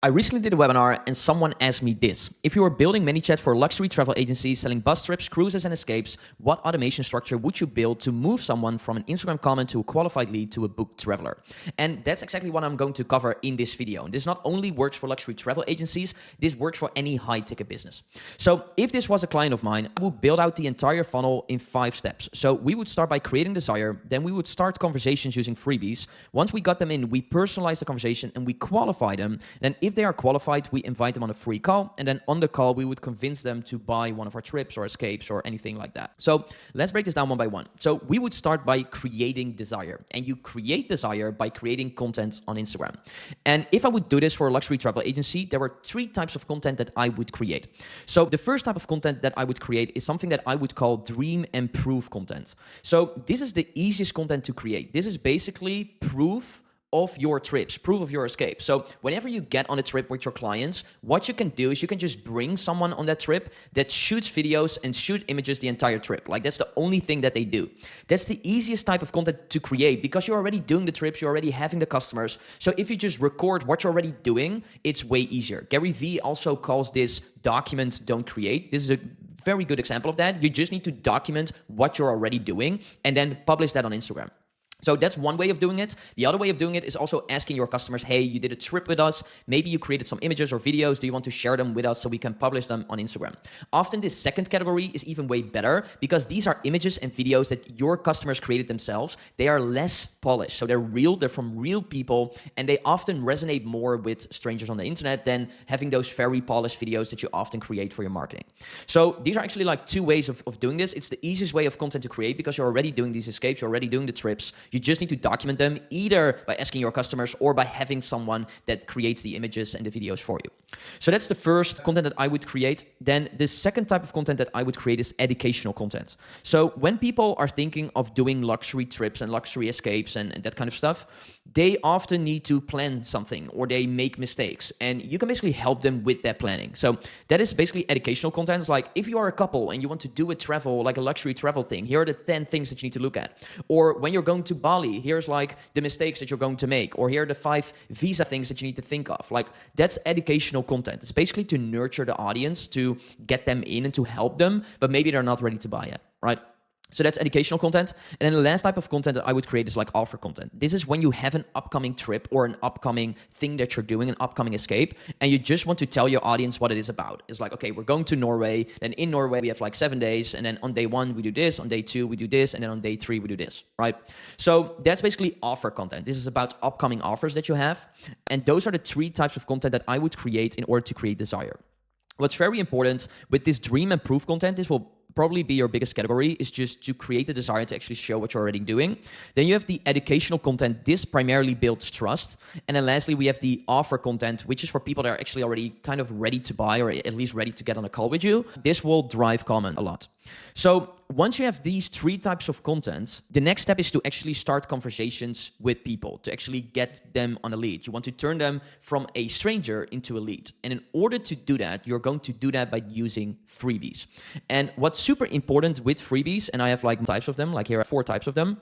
I recently did a webinar and someone asked me this. If you were building ManyChat for luxury travel agencies selling bus trips, cruises, and escapes, what automation structure would you build to move someone from an Instagram comment to a qualified lead to a booked traveler? And that's exactly what I'm going to cover in this video. And this not only works for luxury travel agencies, this works for any high-ticket business. So if this was a client of mine, I would build out the entire funnel in 5 steps. So we would start by creating desire, then we would start conversations using freebies. Once we got them in, we personalize the conversation and we qualify them. Then if they are qualified, we invite them on a free call, and then on the call we would convince them to buy one of our trips or escapes or anything like that. So let's break this down one by one. So we would start by creating desire, and you create desire by creating content on Instagram. And if I would do this for a luxury travel agency, there were 3 types of content that I would create. So the first type of content that I would create is something that I would call dream and proof content. So this is the easiest content to create. This is basically proof of your trips, proof of your escape. So whenever you get on a trip with your clients, what you can do is you can just bring someone on that trip that shoots videos and shoot images the entire trip. Like that's the only thing that they do. That's the easiest type of content to create because you're already doing the trips, you're already having the customers. So if you just record what you're already doing, it's way easier. Gary Vee also calls this document, don't create. This is a very good example of that. You just need to document what you're already doing and then publish that on Instagram. So that's one way of doing it. The other way of doing it is also asking your customers, hey, you did a trip with us. Maybe you created some images or videos. Do you want to share them with us so we can publish them on Instagram? Often this second category is even way better because these are images and videos that your customers created themselves. They are less polished. So they're real, they're from real people, and they often resonate more with strangers on the internet than having those very polished videos that you often create for your marketing. So these are actually like 2 ways of doing this. It's the easiest way of content to create because you're already doing these escapes, you're already doing the trips. You just need to document them either by asking your customers or by having someone that creates the images and the videos for you. So that's the first content that I would create. Then the second type of content that I would create is educational content. So when people are thinking of doing luxury trips and luxury escapes and that kind of stuff, they often need to plan something or they make mistakes. And you can basically help them with that planning. So that is basically educational content. It's like if you are a couple and you want to do a travel, like a luxury travel thing, here are the 10 things that you need to look at. Or when you're going to Bali, here's like the mistakes that you're going to make, or here are the 5 visa things that you need to think of. Like that's educational content. It's basically to nurture the audience, to get them in and to help them, but maybe they're not ready to buy yet, right? So that's educational content. And then the last type of content that I would create is like offer content. This is when you have an upcoming trip or an upcoming thing that you're doing, an upcoming escape, and you just want to tell your audience what it is about. It's like, okay, we're going to Norway. Then in Norway, we have like 7 days. And then on day 1, we do this. On day 2, we do this. And then on day 3, we do this, right? So that's basically offer content. This is about upcoming offers that you have. And those are the 3 types of content that I would create in order to create desire. What's very important with this dream and proof content, this will probably be your biggest category, is just to create the desire to actually show what you're already doing. Then you have the educational content. This primarily builds trust. And then lastly, we have the offer content, which is for people that are actually already kind of ready to buy or at least ready to get on a call with you. This will drive comment a lot. So once you have these 3 types of content, the next step is to actually start conversations with people, to actually get them on a lead. You want to turn them from a stranger into a lead. And in order to do that, you're going to do that by using freebies. And what's super important with freebies, and I have like types of them, like here are 4 types of them,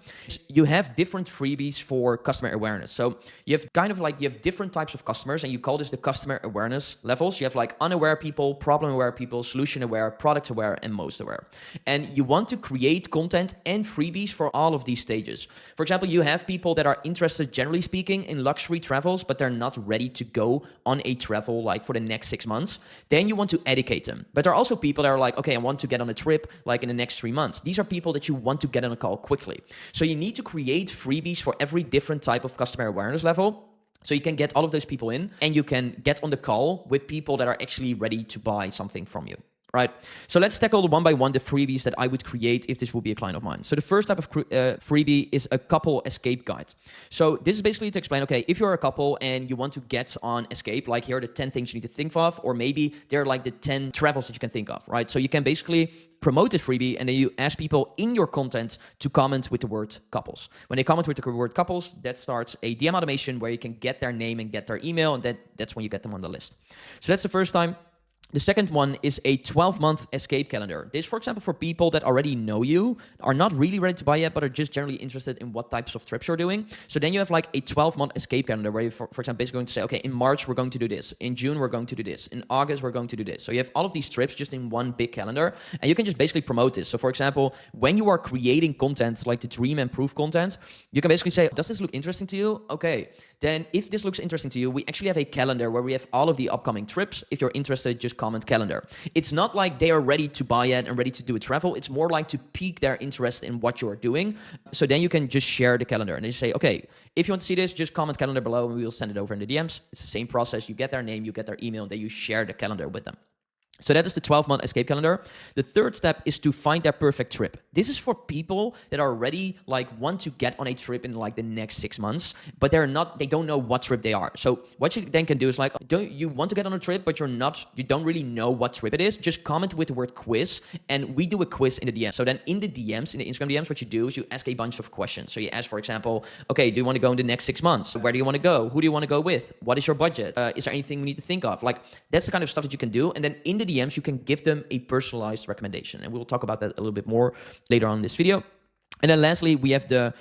you have different freebies for customer awareness. So you have kind of like, you have different types of customers, and you call this the customer awareness levels. You have like unaware people, problem aware people, solution aware, product aware, and most aware. And you want to create content and freebies for all of these stages. For example, you have people that are interested, generally speaking, in luxury travels, but they're not ready to go on a travel like for the next 6 months. Then you want to educate them. But there are also people that are like, okay, I want to get on a trip like in the next 3 months. These are people that you want to get on a call quickly. So you need to create freebies for every different type of customer awareness level. So you can get all of those people in and you can get on the call with people that are actually ready to buy something from you. Right. So let's tackle one by one the freebies that I would create if this would be a client of mine. So the first type of freebie is a couple escape guide. So this is basically to explain, okay, if you're a couple and you want to get on escape, like here are the 10 things you need to think of, or maybe they're like the 10 travels that you can think of, right? So you can basically promote this freebie and then you ask people in your content to comment with the word couples. When they comment with the word couples, that starts a DM automation where you can get their name and get their email, and that's when you get them on the list. So that's the first time. The second one is a 12-month escape calendar. This, for example, for people that already know you, are not really ready to buy yet, but are just generally interested in what types of trips you're doing. So then you have like a 12-month escape calendar where you, for example, basically going to say, okay, in March, we're going to do this. In June, we're going to do this. In August, we're going to do this. So you have all of these trips just in one big calendar, and you can just basically promote this. So for example, when you are creating content, like the dream and proof content, you can basically say, does this look interesting to you? Okay, then if this looks interesting to you, we actually have a calendar where we have all of the upcoming trips. If you're interested, just comment calendar. It's not like they are ready to buy it and ready to do a travel. It's more like to pique their interest in what you're doing. So then you can just share the calendar and they say, okay, if you want to see this, just comment calendar below and we will send it over in the DMs. It's the same process. You get their name, you get their email, and then you share the calendar with them. So that is the 12-month escape calendar. The third step is to find their perfect trip. This is for people that are already like want to get on a trip in like the next 6 months, but they don't know what trip they are. So what you then can do is like, don't you want to get on a trip, but you don't really know what trip it is? Just comment with the word quiz, and we do a quiz in the DMs. So then in the DMs, in the Instagram DMs, what you do is you ask a bunch of questions. So you ask, for example, okay, do you want to go in the next 6 months? Where do you want to go? Who do you want to go with? What is your budget? Is there anything we need to think of? Like, that's the kind of stuff that you can do. And then in the DMs, you can give them a personalized recommendation. And we'll talk about that a little bit more later on in this video. And then lastly, we have the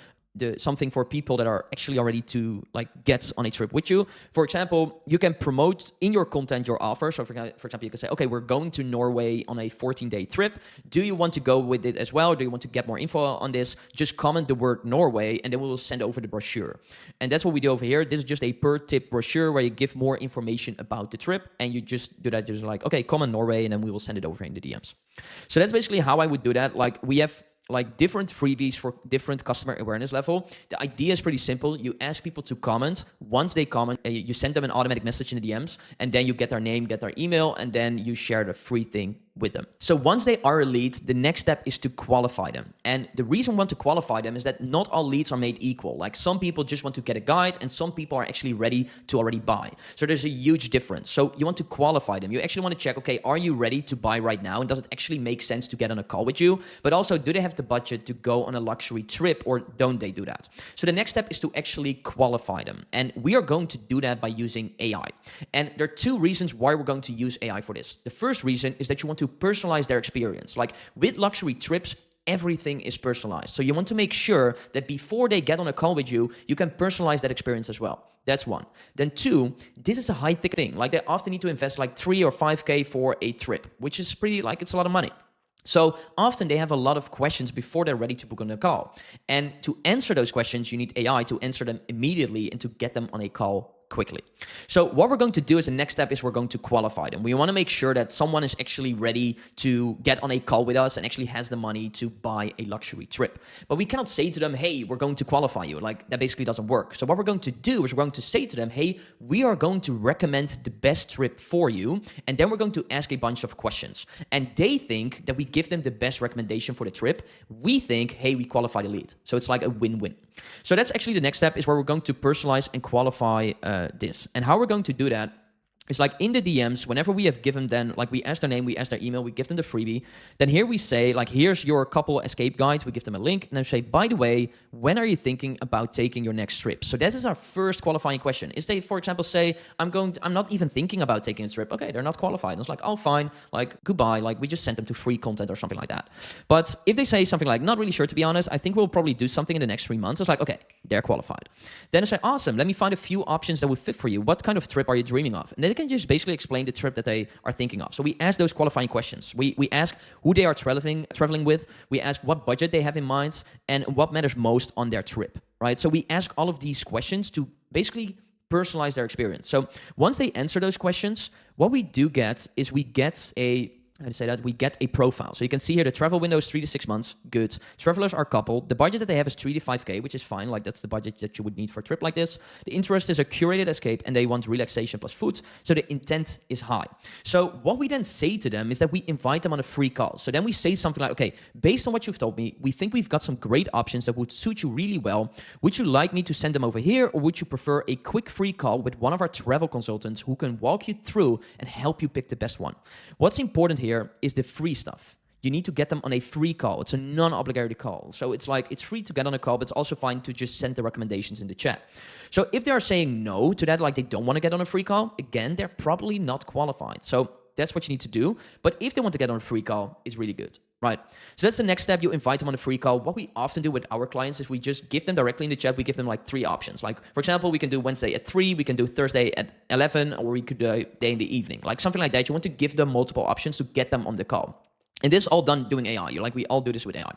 something for people that are actually already to like get on a trip with you. For example, you can promote in your content your offer. So for example, you can say, okay, we're going to Norway on a 14-day trip. Do you want to go with it as well? Do you want to get more info on this? Just comment the word Norway and then we will send over the brochure. And that's what we do over here. This is just a per tip brochure where you give more information about the trip, and you just do that, just like, okay, comment Norway, and then we will send it over in the DMs. So that's basically how I would do that. Like, we have like different freebies for different customer awareness level. The idea is pretty simple. You ask people to comment. Once they comment, you send them an automatic message in the DMs, and then you get their name, get their email, and then you share the free thing with them. So once they are a lead, the next step is to qualify them. And the reason we want to qualify them is that not all leads are made equal. Like, some people just want to get a guide, and some people are actually ready to already buy. So there's a huge difference. So you want to qualify them. You actually want to check, okay, are you ready to buy right now? And does it actually make sense to get on a call with you? But also, do they have the budget to go on a luxury trip, or don't they do that? So the next step is to actually qualify them. And we are going to do that by using AI. And there are two reasons why we're going to use AI for this. The first reason is that you want to personalize their experience. Like, with luxury trips, everything is personalized. So you want to make sure that before they get on a call with you, you can personalize that experience as well. That's one. Then two, this is a high ticket thing. Like, they often need to invest like 3 or 5K for a trip, which is pretty, like, it's a lot of money. So often they have a lot of questions before they're ready to book on a call. And to answer those questions, you need AI to answer them immediately and to get them on a call quickly. So what we're going to do as a next step is we're going to qualify them. We want to make sure that someone is actually ready to get on a call with us and actually has the money to buy a luxury trip. But we cannot say to them, hey, we're going to qualify you. Like, that basically doesn't work. So what we're going to do is we're going to say to them, hey, we are going to recommend the best trip for you. And then we're going to ask a bunch of questions. And they think that we give them the best recommendation for the trip. We think, hey, we qualify the lead. So it's like a win-win. So that's actually the next step, is where we're going to personalize and qualify this. And how we're going to do that is like in the DMs, whenever we have given them, like, we ask their name, we ask their email, we give them the freebie. Then here we say, like, here's your couple escape guides. We give them a link, and then say, by the way, when are you thinking about taking your next trip? So this is our first qualifying question. Is they, for example, say, I'm not even thinking about taking a trip. Okay, they're not qualified. And it's like, oh, fine, like, goodbye. Like, we just sent them to free content or something like that. But if they say something like, not really sure, to be honest, I think we'll probably do something in the next 3 months. It's like, okay, they're qualified. Then I say, awesome, let me find a few options that would fit for you. What kind of trip are you dreaming of? And then they can just basically explain the trip that they are thinking of. So we ask those qualifying questions. We ask who they are traveling with. We ask what budget they have in mind and what matters most on their trip, right? So we ask all of these questions to basically personalize their experience. So once they answer those questions, what we do get is we get we get a profile. So you can see here the travel window is 3 to 6 months. Good. Travelers are coupled. The budget that they have is 3 to 5K, which is fine. Like, that's the budget that you would need for a trip like this. The interest is a curated escape, and they want relaxation plus food. So the intent is high. So what we then say to them is that we invite them on a free call. So then we say something like, okay, based on what you've told me, we think we've got some great options that would suit you really well. Would you like me to send them over here, or would you prefer a quick free call with one of our travel consultants who can walk you through and help you pick the best one? What's important here is the free stuff. You need to get them on a free call. It's a non-obligatory call. So it's like, it's free to get on a call, but it's also fine to just send the recommendations in the chat. So if they are saying no to that, like they don't want to get on a free call, again, they're probably not qualified. So that's what you need to do. But if they want to get on a free call, it's really good, right? So that's the next step. You invite them on a free call. What we often do with our clients is we just give them directly in the chat. We give them like 3 options. Like, for example, we can do Wednesday at 3, we can do Thursday at 11, or we could do a day in the evening, like something like that. You want to give them multiple options to get them on the call. And this is all done doing AI. We all do this with AI.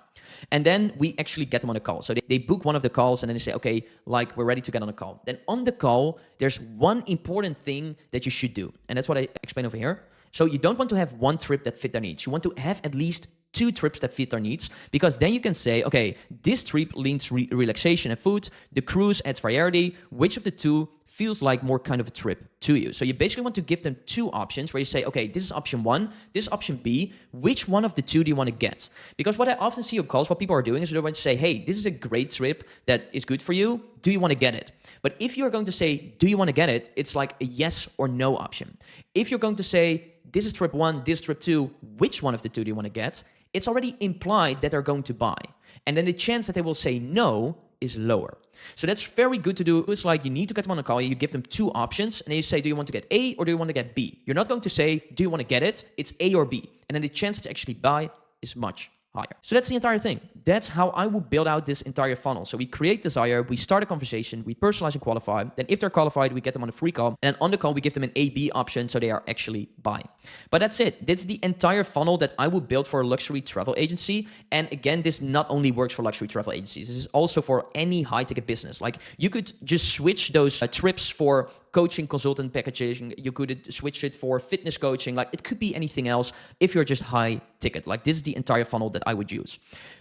And then we actually get them on a call. So they book one of the calls and then they say, okay, like we're ready to get on a call. Then on the call, there's one important thing that you should do. And that's what I explain over here. So you don't want to have one trip that fit their needs. You want to have at least 2 trips that fit their needs, because then you can say, okay, this trip leans relaxation and food. The cruise adds variety. Which of the 2 feels like more kind of a trip to you? So you basically want to give them 2 options where you say, okay, this is option 1, this is option B. Which one of the 2 do you want to get? Because what I often see on calls, what people are doing is they want to say, hey, this is a great trip that is good for you. Do you want to get it? But if you're going to say, do you want to get it? It's like a yes or no option. If you're going to say, this is trip 1, this is trip 2, which one of the 2 do you want to get? It's already implied that they're going to buy. And then the chance that they will say no is lower. So that's very good to do. It's like you need to get them on a call. You give them 2 options and then you say, do you want to get A or do you want to get B? You're not going to say, do you want to get it? It's A or B. And then the chance to actually buy is much higher. So that's the entire thing. That's how I would build out this entire funnel. So we create desire, we start a conversation, we personalize and qualify. Then if they're qualified, we get them on a free call. And then on the call, we give them an A-B option so they are actually buying. But that's it. That's the entire funnel that I would build for a luxury travel agency. And again, this not only works for luxury travel agencies. This is also for any high-ticket business. Like you could just switch those trips for coaching consultant packages. You could switch it for fitness coaching. Like it could be anything else if you're just high ticket. Like this is the entire funnel that I would use.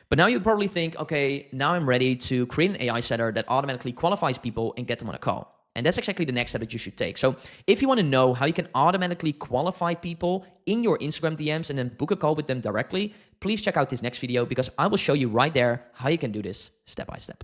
But now you probably think, okay, now I'm ready to create an AI setter that automatically qualifies people and get them on a call. And that's exactly the next step that you should take. So if you want to know how you can automatically qualify people in your Instagram DMs and then book a call with them directly, please check out this next video because I will show you right there how you can do this step by step.